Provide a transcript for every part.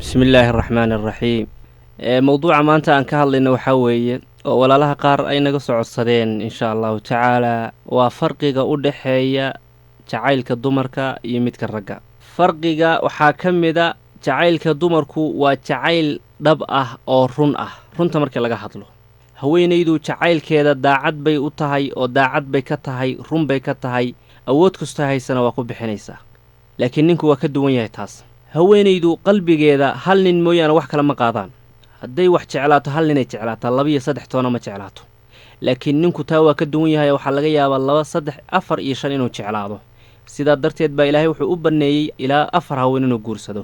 بسم الله الرحمن الرحيم. موضوع maanta aan ka hadlayno waxaa weeye oo walaalaha qaar ay naga socodsadeen insha allahu tacaala waa farqiga u dhexeeya jacaylka dumarka iyo midka ragga. farqiga waxaa ka mida jacaylka dumarku waa jacayl dhab ah oo run ah, runta markii laga hadlo. haweenaydu jacaylkeeda daacad bay u tahay oo daacad bay ka tahay, run bay ka tahay, awood kasta haysana waa ku bixinaysaa. laakiin ninku waa ka duwan yahay taas. haweenaydu qalbigeeda hal nin mooyaane wax kale ma qaadaan. hadday wax jeclaato hal ninay jeclaataa, 2 iyo 3 toona ma jeclaato. laakiin ninku taa waa ka duwan yahay, waxaa laga yaabaa 2, 3, 4 iyo 5 inuu jeclaado. sidaa darteed baa ilaahay wuxuu u banneeyey ilaa 4 haween inuu guursado,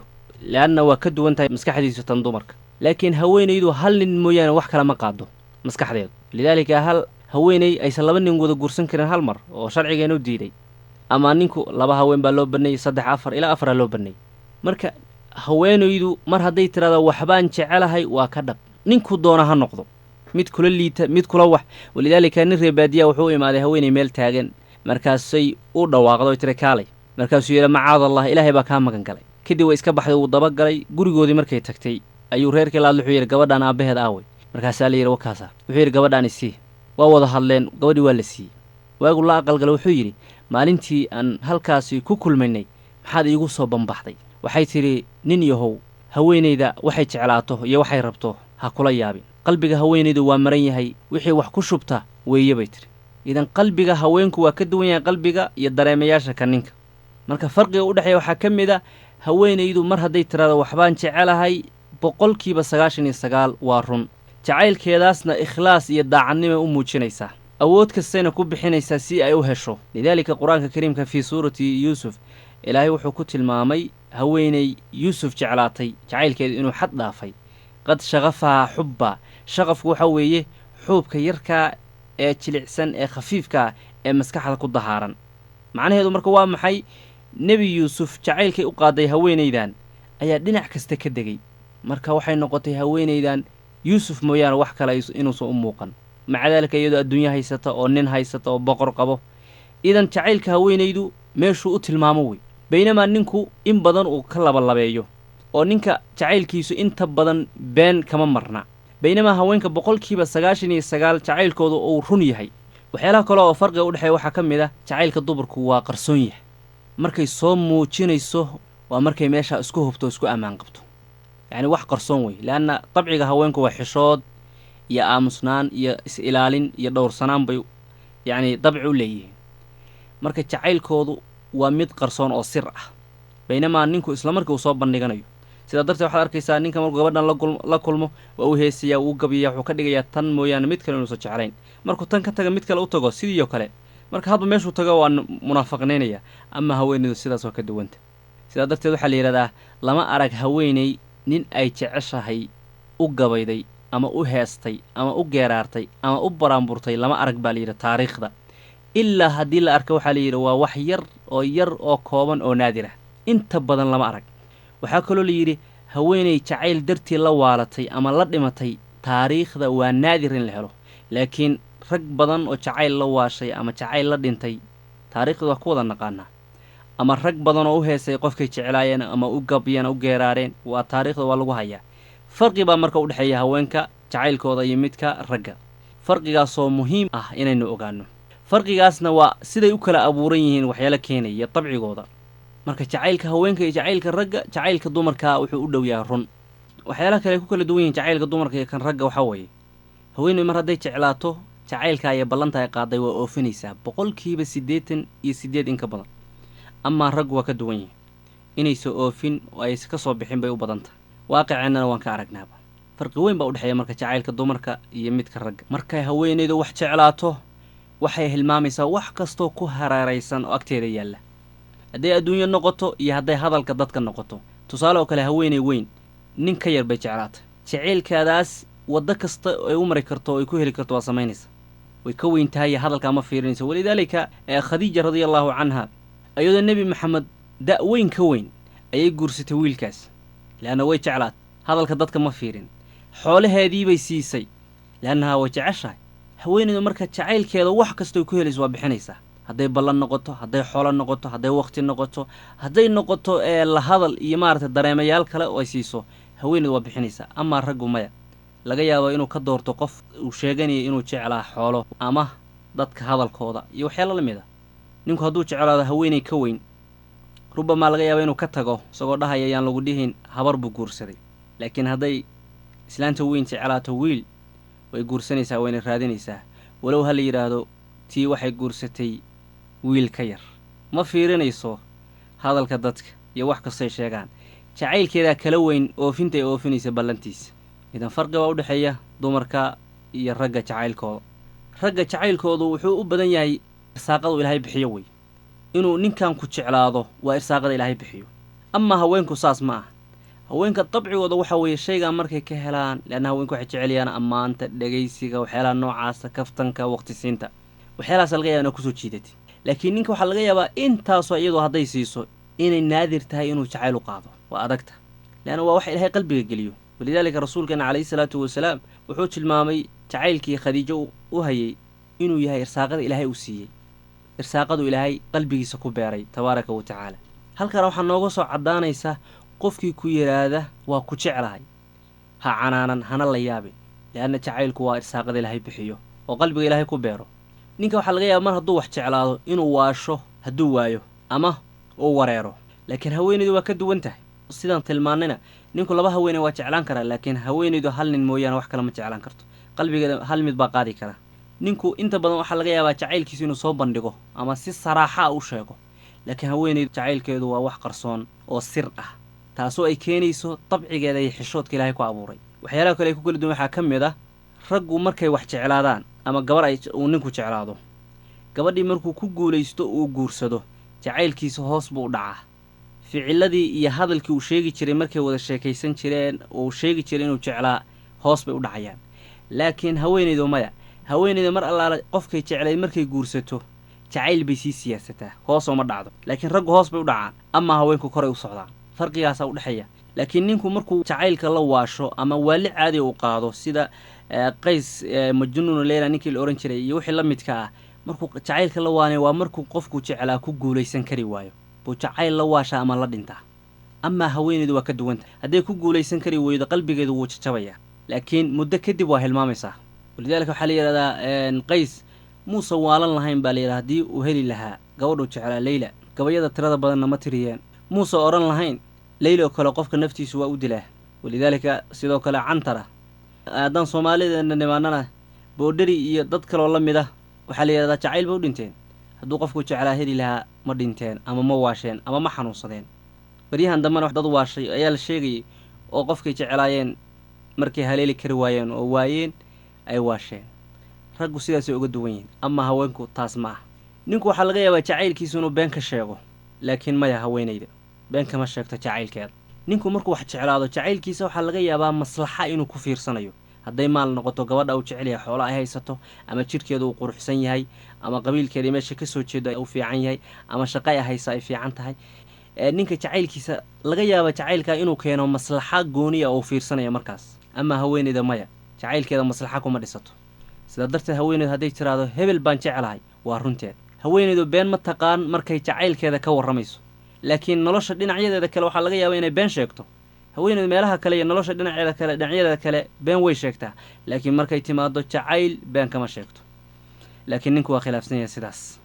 leanna waa ka duwan tahay maskaxdiisu tan dumarka. laakiin haweenaydu hal nin mooyaane wax kale ma qaado maskaxdeedu. lidaalika hal haweenay aysan 2 nin wada guursan karin hal mar oo sharcigeenu diiday, ama ninku 2 haween baa loo banneeyey, 3, 4 ilaa 4 loo banneeyey. marka haweenaydu mar hadday tiraado waxbaan jecelahay waa ka dhab, ninku doona ha noqdo, mid kula liita, mid kula wax. walidaalika nin reebaadiya wuxuu u imaaday haweenay meel taagan, markaasay u dhawaaqdo tiri kaalay, markaasuu yidhi macaad allah, ilaahay baa kaa magan galay. kadib way iska baxday, wuu dabagalay. gurigoodii markay tagtay ayuu reerkii laadla wuxuu yidhi gabadhaan aabbaheed aaway. markaasaa la yidhi wakaasa. wuxuu yidhi gabadhaan isii. waa wada hadleen, gabadhii waa la siiyey. waagu la aqalgalay wuxuu yidhi maalintii aan halkaasi ku kulmaynay maxaad iigu soo bambaxday? waxay tidhi nin yahow, haweenayda waxay jeclaato iyo waxay rabto ha kula yaabin. qalbiga haweenaydu waa maran yahay, wixii wax ku shubta weeye bay tidhi. idan qalbiga haweenku waa ka duwan yahay qalbiga iyo dareemayaasha ka ninka. marka farqiga u dhexeeya waxaa ka mid a haweenaydu mar hadday tiraado waxbaan jecelahay 99% waa run. jacaylkeedaasna ikhlaas iyo daacadnimay u muujinaysaa, awood kastayna ku bixinaysaa si ay u hesho. lidaalika qur-aanka kariimka fii suurati yuusuf ilaahay wuxuu ku tilmaamay haweenay yuusuf jeclaatay jacaylkeedu inuu xad dhaafay. qad shaqafahaa xubba. shaqafku waxaa weeye xuubka yarkaa ee jilicsan ee khafiifkaa ee maskaxda ku dahaaran. macnaheedu marka waa maxay? nebi yuusuf jacaylkay u qaaday haweenaydan ayaa dhinac kasta ka degay. marka waxay noqotay haweenaydan yuusuf mooyaane wax kale inuusan u muuqan. maca daalika iyadoo adduunyo haysata oo nin haysata oo boqor qabo. idan jacaylka haweenaydu meeshuu u tilmaamo wey. baynamaa ninku in badan uu ka labalabeeyo oo ninka jacaylkiisu inta badan been kama marna, baynamaa haweenka 99% jacaylkooda uu run yahay. waxyaalaha kale oo farqiga u dhexeeya waxaa ka mid ah jacaylka dumarku waa qarsoon yahay. markay soo muujinayso waa markay meesha isku hubto isku ammaan qabto, yacni wax qarsoon wey. leanna dabciga haweenku waa xishood iyo aamusnaan iyo is-ilaalin iyo dhowrsanaan bay yacni dabci u leeyihiin. marka jacaylkoodu waa mid qarsoon oo sir ah, baynamaa ninku isla markii uu soo bandhiganayo. sidaa darteed waxaad arkaysaa ninka markuu gabadhan la kulmo waa u heesayaa, wuu gabiyaa, wuxuu ka dhigayaa tan mooyaane mid kale inuusan jeclayn. markuu tan ka taga mid kale u tago sidii oo kale. marka hadba meeshuu tago waa munaafaqnaynaya. ama haweenaydu sidaas waa ka duwanta. sidaa darteed waxaa la yidhahdaa lama arag haweenay nin ay jeceshahay u gabayday ama u heestay ama u geeraartay ama u baraanburtay, lama arag baa layidhi taariikhda. ilaa haddii la arka waxaa layidhi waa wax yar oo kooban oo naadir ah, inta badan lama arag. waxaa kaloo layidhi haweenay jacayl dartii la waalatay ama la dhimatay taariikhda waa naadir in la helo. laakiin rag badan oo jacayl la waashay ama jacayl la dhintay taariikhda waa ku wada naqaanaa. ama rag badan oo u heesay qofkay jeclaayeen ama u gabyeen u geeraareen, waa taariikhda waa lagu hayaa. farqi baa marka u dhexeeya haweenka jacaylkooda iyo midka ragga. farqigaasoo muhiim ah inaynu ogaanno. farqigaasna waa siday u kala abuuran yihiin waxyaalo keenaya dabcigooda. marka jacaylka haweenka iyo jacaylka ragga, jacaylka dumarka wuxuu u dhow yahay run. waxyaalaha kale ay ku kala duwan yihiin jacaylka dumarka iyo kan ragga waxaa weeye haweenay mar hadday jeclaato jacaylka iyo ballanta ay qaaday waa oofinaysaa 88% in ka badan. amaa raggu waa ka duwan yihin, inaysa oofin oo aysa ka soo bixin bay u badanta. waaqiceennana waan ka aragnaaba. farqi weyn baa u dhexeeya marka jacaylka dumarka iyo midka ragga. markay haweenaydu wax jeclaato waxay hilmaamaysaa wax kastoo ku hareeraysan oo agteeda yaalla, hadday adduunyo noqoto iyo hadday hadalka dadka noqoto. tusaale oo kale haweenay weyn nin ka yar bay jeclaatay, jacaylkaadaas waddo kasta ay u mari karto oo ay ku heli karto waa samaynaysa. way ka weyn tahay hadalkaa ma fiirinayso. walidaalika khadiija radiallahu canha ayadoo nebi maxamed da' weyn ka weyn ayay guursatay wiilkaas, leanna way jeclaat. hadalka dadka ma fiirin. xoolaheedii bay siisay leannahaa way jeceshahay. haweenaydu marka jacaylkeeda wax kastoo ku helayso waa bixinaysaa. hadday ballan noqoto, hadday xoolo noqoto, hadday waqti noqoto, hadday noqoto la hadal iyo maaragtay dareemayaal kale oo ay siiso, haweeneydu waa bixinaysaa. amaa raggu maya, laga yaabo inuu ka doorto qof uu sheeganayo inuu jeclaa xoolo ama dadka hadalkooda iyo waxyaalo la mid a. ninku hadduu jeclaado haweeney ka weyn, rubamaa laga yaaba inuu ka tago isagoo dhahaya ayaan lagu dhihin habar buu guursaday. laakiin hadday islaanta weyn jeclaato wiil, way guursanaysaa, wayna raadinaysaa, walow ha la yidhaahdo tii waxay guursatay wiil ka yar. ma fiirinayso hadalka dadka iyo wax kastay sheegaan, jacaylkeedaa kala weyn oofinta ay oofinaysa ballantiisa. idan farqi baa u dhexeeya dumarka iyo ragga jacaylkooda. ragga jacaylkoodu wuxuu u badan yahay irsaaqadu ilaahay bixiyo wey. inuu ninkan ku jeclaado waa irsaaqada ilaahay bixiyo. amaa haweenku saas ma aha. haweenka dabcigooda waxa weeye shaygaa markay ka helaan, leanna haweenku waxay jeceliyaan ammaanta, dhegaysiga, waxyaalaha noocaasa, kaftanka, waqtisiinta, waxyaalahaas laga yaaba inaa kusoo jiidatay. laakiin ninka waxaa laga yaabaa intaasoo iyadoo hadday siiso inay naadir tahay inuu jacayl u qaado. waa adagta, leanna waa wax ilaahay qalbiga geliyo. walidaalika rasuulkeena calayhi salaatu wasalaam wuxuu tilmaamay jacaylkii khadiijo u hayay inuu yahay irsaaqada ilaahay u siiyey, irsaaqadu ilaahay qalbigiisa ku beeray tabaaraka wa tacaala. halkana waxaa nooga soo caddaanaysa qofkii ku yidhaahda waa ku jeclahay, ha canaanan, hana la yaabin, leanna jacaylku waa irsaaqada ilaahay bixiyo oo qalbiga ilaahay ku beero. ninka waxaa laga yaaba mar hadduu wax jeclaado inuu waasho hadduu waayo ama uu wareero. laakiin haweenaydu waa ka duwan tahay. sidaan tilmaannayna ninku laba haweeney waa jeclaan karaa, laakiin haweenaydu hal nin mooyaane wax kale ma jeclaan karto. qalbigeeda hal mid baa qaadi kara. ninku inta badan waxaa laga yaabaa jacaylkiisu inuu soo bandhigo ama si saraaxa u sheego, laakiin haweenaydu jacaylkeedu waa wax qarsoon oo sir ah, taasoo ay keenayso dabcigeeda iyo xishoodka ilaahay ku abuuray. waxyaalaha kale ay ku kala duwan waxaa ka mid ah raggu markay wax jeclaadaan ama gabar uu ninku jeclaado, gabadhii markuu ku guulaysto uu guursado, jacaylkiisa hoos buu u dhacaa. ficiladii iyo hadalkii uu sheegi jiray markay wada sheekaysan jireen uu sheegi jiray inuu jeclaa hoos bay u dhacayaan. laakiin haweenaydu maya. haweenayda mar allaala qofkay jeclayd markay guursato jacayl bay sii siyaasataa, hoosoo ma dhacdo. laakiin raggu hoos bay u dhacaan, amaa haweenku koray u socdaan. farqigaasaa u dhexeeya. laakiin ninku markuu jacaylka la waasho ama waali caadi u qaado, sida qays majnuunu leyla ninkii la ohan jiray iyo wixii la midka ah, markuu jacaylka la waanay waa markuu qofku jeclaa ku guulaysan kari waayo buu jacayl la waashaa ama la dhintaa. amaa haweenaydu waa ka duwanta. hadday ku guulaysan kari weydo qalbigeedu wuu jajabayaa, laakiin muddo kadib waa hilmaamaysaa. walidaalika waxaa la yidhahdaa qays muusan waalan lahayn baa layidhaha haddii uu heli lahaa gabadhuu jeclaa leyla. gabayada tirada badanna ma tiriyeen. muusan odhan lahayn leyla oo kale qofka naftiisu waa u dilaa. walidaalika sidoo kale cantara, haddaan soomaalideena nimaanana boodhari iyo dad kaloo la mid ah waxaa la yidhahdaa jacayl ba u dhinteen. hadduu qofku jeclaa heli lahaa ma dhinteen ama ma waasheen ama ma xanuunsadeen. baryahan dambena wax dad waashay ayaa la sheegayay oo qofkay jeclaayeen markay haleeli kari waayeen oo waayeen ay waasheen. raggu sidaasay uga duwan yihiin, amaa haweenku taas ma ah. ninku waxaa laga yaabaa jacaylkiisu inuu been ka sheego, laakiin maya haweenayda been kama sheegto jacaylkeeda. ninku markuu wax jeclaado jacaylkiisa waxaa laga yaabaa maslaxa inuu ku fiirsanayo. hadday maal noqoto, gabadha uu jecel yahay xoolo ay haysato, ama jidhkeedu uu quruxsan yahay, ama qabiilkeeda meesha ka soo jeedo uu fiican yahay, ama shaqo ay haysa ay fiican tahay, ninka jacaylkiisa laga yaaba jacaylkaa inuu keeno maslaxa gooniya oo fiirsanaya markaas. amaa haweenayda maya, jacaylkeeda maslaxa kuma dhisato. sidaa darteed haweenaydu hadday tiraahdo hebel baan jeclahay, waa runteed. haweenaydu been ma taqaan markay jacaylkeeda ka warramayso, laakiin nolosha dhinacyadeeda kale waxaa laga yaabaa inay been sheegto. haweenaydu meelaha kale iyo nolosha dhinacyadeeda kale been way sheegtaa, laakiin markay timaado jacayl been kama sheegto. laakiin ninku waa khilaafsan yahay sidaas.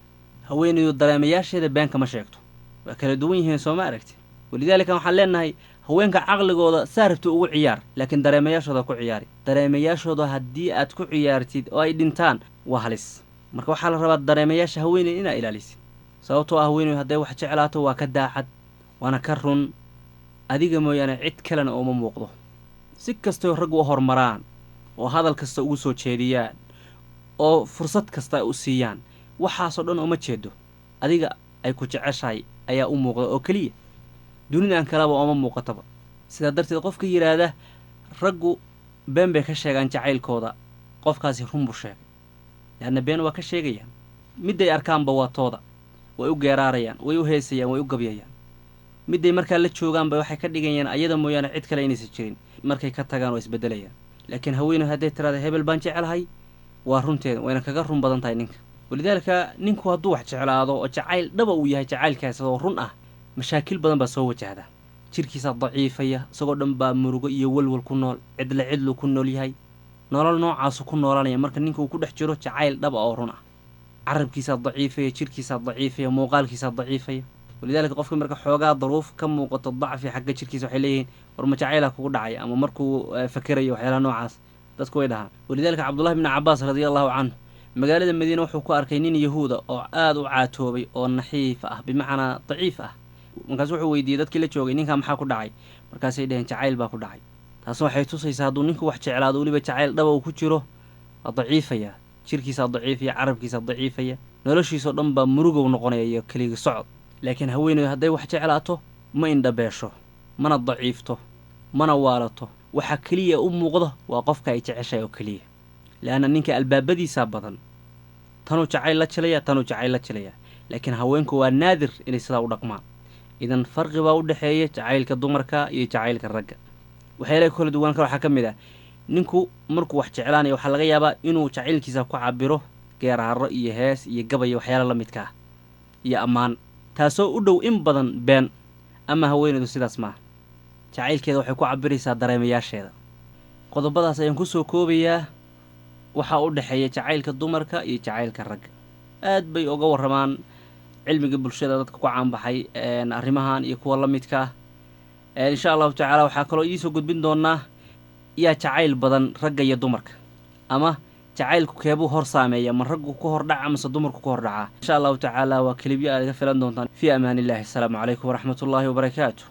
haweenaydu dareemayaasheeda been kama sheegto. waa kala duwan yihiin, soo ma aragti. walidaalika waxaan leenahay haweenka caqligooda saarabta ugu ciyaar, laakiin dareemayaashooda ku ciyaari. dareemayaashooda haddii aad ku ciyaartid oo ay dhintaan waa halis. marka waxaa la rabaa dareemayaasha haweenay inaa ilaalisid. sababtoo ah haweenaydu hadday wax jeclaato waa ka daacad, waana ka run, adiga mooyaane cid kalena ooma muuqdo. si kastoo raggu u hormaraan oo hadal kasta ugu soo jeediyaan oo fursad kasta u siiyaan, waxaasoo dhan ooma jeedo. adiga ay ku jeceshahay ayaa u muuqda oo keliya, dunidan kaleba ooma muuqataba. sidaa darteed qofka yidhaahda raggu been bay ka sheegaan jacaylkooda, qofkaasi run buu sheegay. leanna been waa ka sheegayaan. midday arkaanba waa tooda, way u geeraarayaan, way u heesayaan, way u gabyayaan. midday markaa la joogaanba waxay ka dhigayaan ayada mooyaane cid kale inaysan jirin. markay ka tagaan waa isbeddelayaan. laakiin haweeney hadday tiraada hebel baan jeclahay, waa runteeda, wayna kaga run badan tahay ninka. walidaalika ninku hadduu wax jeclaado oo jacayl dhaba uu yahay jacaylkaas oo run ah, mashaakil badan baa soo wajahda. jirkiisa daciifaya isagoo dhan baa murugo iyo walwal ku nool cidlu ku nool yahay nolol noocaasu ku noolanaya marka ninka uu ku dhex jiro jacayl dhab oo run ah carabkiisa daciifaya jirkiisa daciifaya muuqaalkiisa daciifaya walidaalika qofka marka xoogaa daruuf ka muuqato dacfi xagga jirkiisa waxay leeyihiin war ma jacayla kugu dhacay ama markuu fakerayo waxyaalaha noocaas dadku way dhahaan walidaalika cabdullahi bni cabaas radiallahu canhu magaalada madiina wuxuu ku arkay nin yahuuda oo aad u caatoobay oo naxiif ah bimacnaa daciif ah markaas wuxuu weydiiyey dadkii la joogay ninkaa maxaa ku dhacay markaasay dhaheen jacayl baa ku dhacay taas waxay tusaysaa hadduu ninku wax jeclaado weliba jacayl dhaba uu ku jiro waa daciifaya jirkiisaa daciifaya carabkiisa daciifaya noloshiisao dhan baa murugow noqonaya iyo keligi socod laakiin haweeneydu hadday wax jeclaato ma indhabeesho mana daciifto mana waalato waxa keliya u muuqdo waa qofka ay jeceshahay oo keliya leanna ninka albaabadiisaa badan tanuu jacayl la jelaya laakiin haweenku waa naadir inay sidaa u dhaqmaan idan farqi baa u dhexeeya jacaylka dumarka iyo jacaylka ragga waxyaalaha kala duwan kale waxaa ka mid ah ninku markuu wax jeclaanaya waxaa laga yaabaa inuu jacaylkiisa ku cabiro geeraaro iyo hees iyo gabay waxyaala la midka ah iyo ammaan taasoo u dhow in badan been ama haweenaydu sidaas maaha jacaylkeeda waxay ku cabiraysaa dareemayaasheeda qodobadaas ayaan ku soo koobayaa waxaa u dhexeeya jacaylka dumarka iyo jacaylka ragga aad bay uga warramaan cilmiga bulshada dadka ku caanbaxay arrimahan iyo kuwa la midka ah insha allahu tacaala waxaa kaloo idiin soo gudbin doonaa yaa jacayl badan ragga iyo dumarka ama jacaylku keebuu hor saameeya ma raggu ku hor dhaca mase dumarku ku hor dhacaa insha allahu tacaala waa kelibyo aad iga filan doontaan fii amaanillahi asalaamu calaykum waraxmatullaahi wabarakaatu